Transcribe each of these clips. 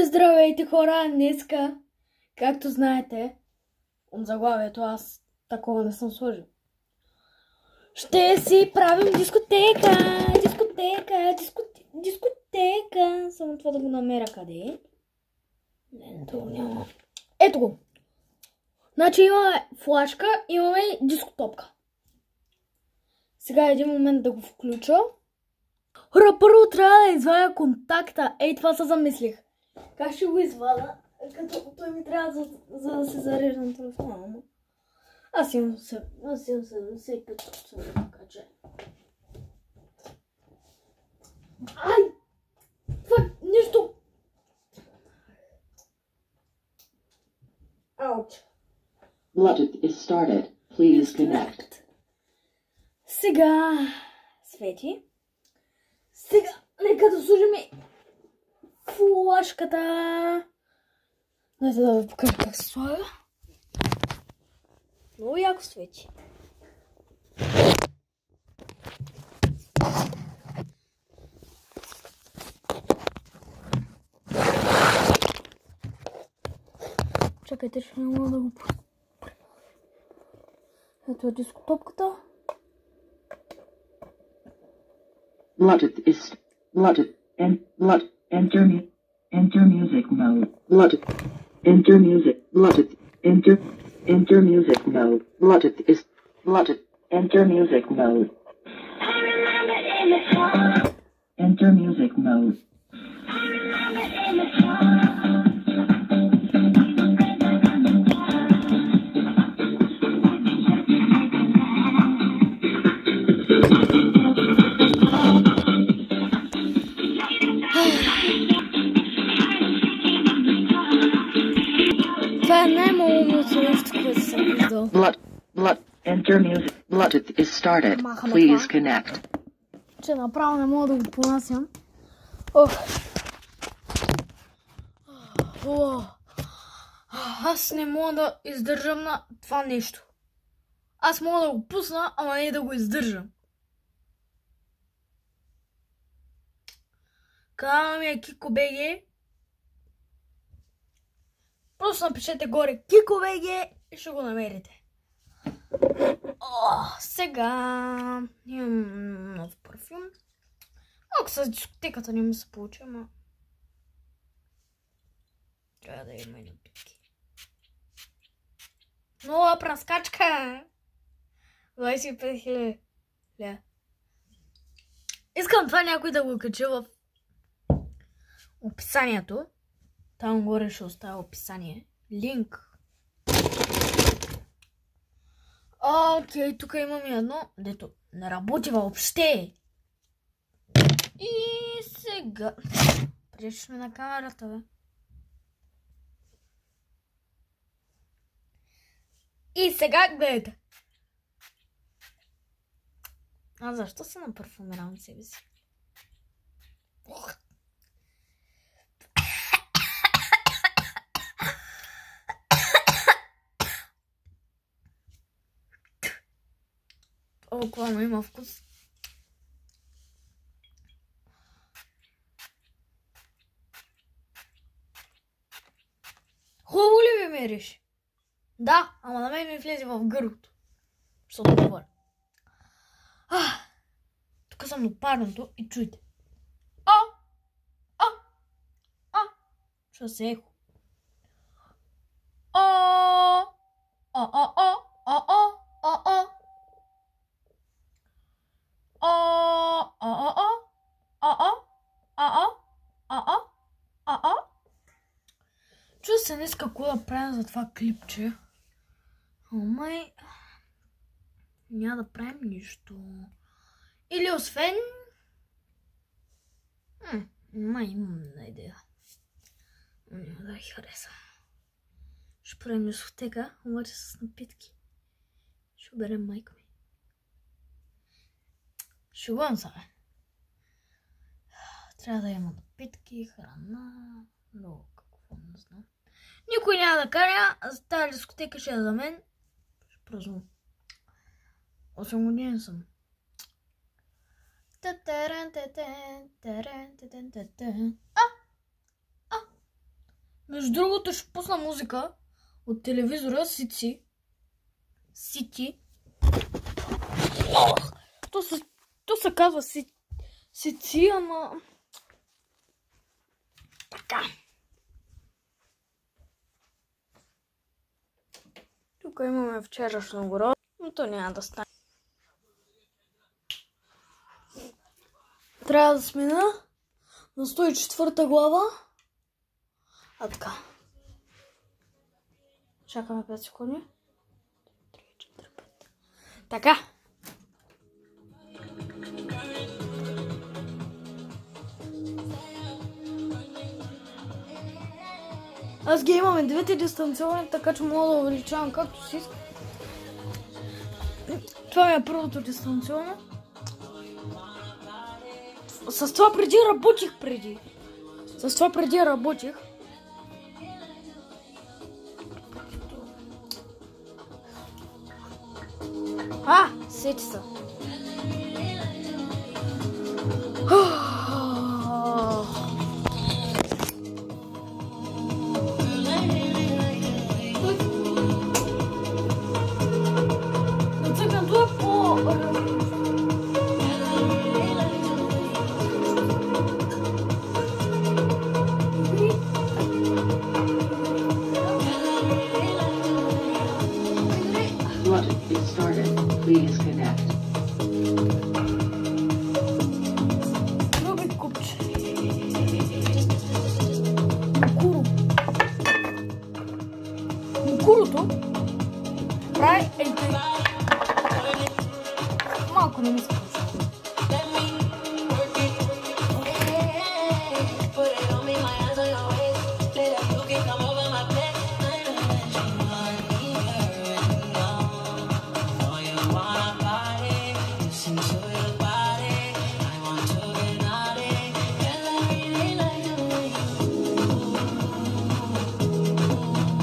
Здравейте хора, днеска, както знаете, от заглавието аз такова не съм сложил. Ще си правим дискотека. Само това да го намеря къде е. Не, това няма. Ето го. Значи имаме флашка, имаме и дискотопка. Сега е един момент да го включа. Хора, първо трябва да извадя контакта. Ей, това се замислих. Как ще го извада? Като той ми трябва за да се зарежда на телефона. Аз имам 75%, така че... Ай! Това нещо... Ауч. Bluetooth is started. Please connect. Сега... Свети. Сега, нека да сложим флашката. Дайте да ви покажа как се слага. Много яко свети. Чакайте, ще не мога да го... Ето е дискотопката. Bluetooth is enter music mode. Bluetooth enter music mode. Bluetooth enter music mode. Enter music mode. Това е най-малумното нещо, което съм виждал. Enter music. Bluetooth is started. Please connect. Че направо не мога да го понасям. Ох. Аз не мога да издържам на това нещо. Аз мога да го пусна, ама не да го издържам. Каналът ми е KikoBG. Просто напишете горе KikoBG и ще го намерите. Сега имам нов парфюм. Малко с дискотеката не ми се получи, ама трябва да има и напитки. Нова праскачка! 25 000 лева. Искам това някой да го качи в описанието. Там горе ще оставя описание. Линк. Окей, тук имаме едно, дето не работи въобще. И сега... Пречиш на камерата, бе. И сега гледайте. А защо се напарфумирам себе си? Буквално има вкус. Хубаво ли ви мериш? Да, ама на мен ми влезе в гърлото. Защото говоря. Тук съм на парното и чуйте. Ще се ехо. Чува се днес какво да правим за това клипче. Май... Няма да правим нищо. Или освен... Май имам една идея. Няма да ги хареса. Ще правим дискотека, обаче с напитки. Ще оберем майка ми. Шугувам се, бе. Трябва да има напитки, храна, много какво не знам. Никой няма да каря, а за тази дискотека ще е за мен. Ще празнувам. 8 години съм. Между другото ще пусна музика от телевизора Сити. То се казва Сити, ама... Така. Тук имаме вчерашно горо, но то няма да стане. Трябва да смена на 104 глава. А така. Чакаме 5 секунди. 3, 4, 5. Така. Аз ги имаме двете дистанционни, така че мога да увеличавам както си искам. Това ми е първото дистанционно. С това преди работих. Сети са. Bluetooth is started. Please connect. Люби купче. Мукурото прави малко не ми се получава.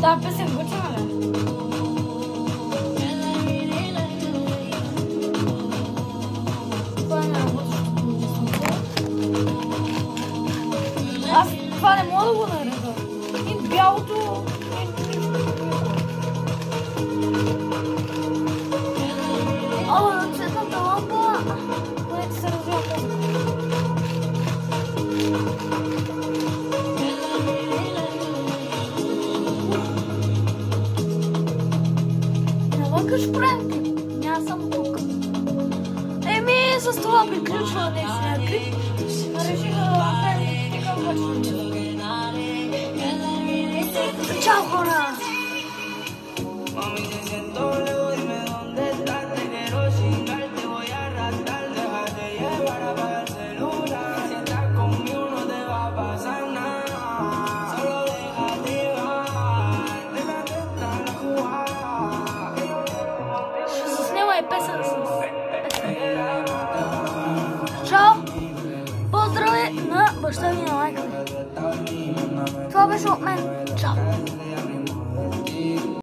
Да, песен готина, бе. Това не работи. Аз това не мога да го нареда. И бялото... Ама, цветната лампа... Което се развива по-добре. Ще правим клип. Няма само тук. С това приключва днешния клип. Реших да направим такъв вършен. Чао, хора! Чао! Поздрави на баща ми на майка ми. Това беше от мен. Чао!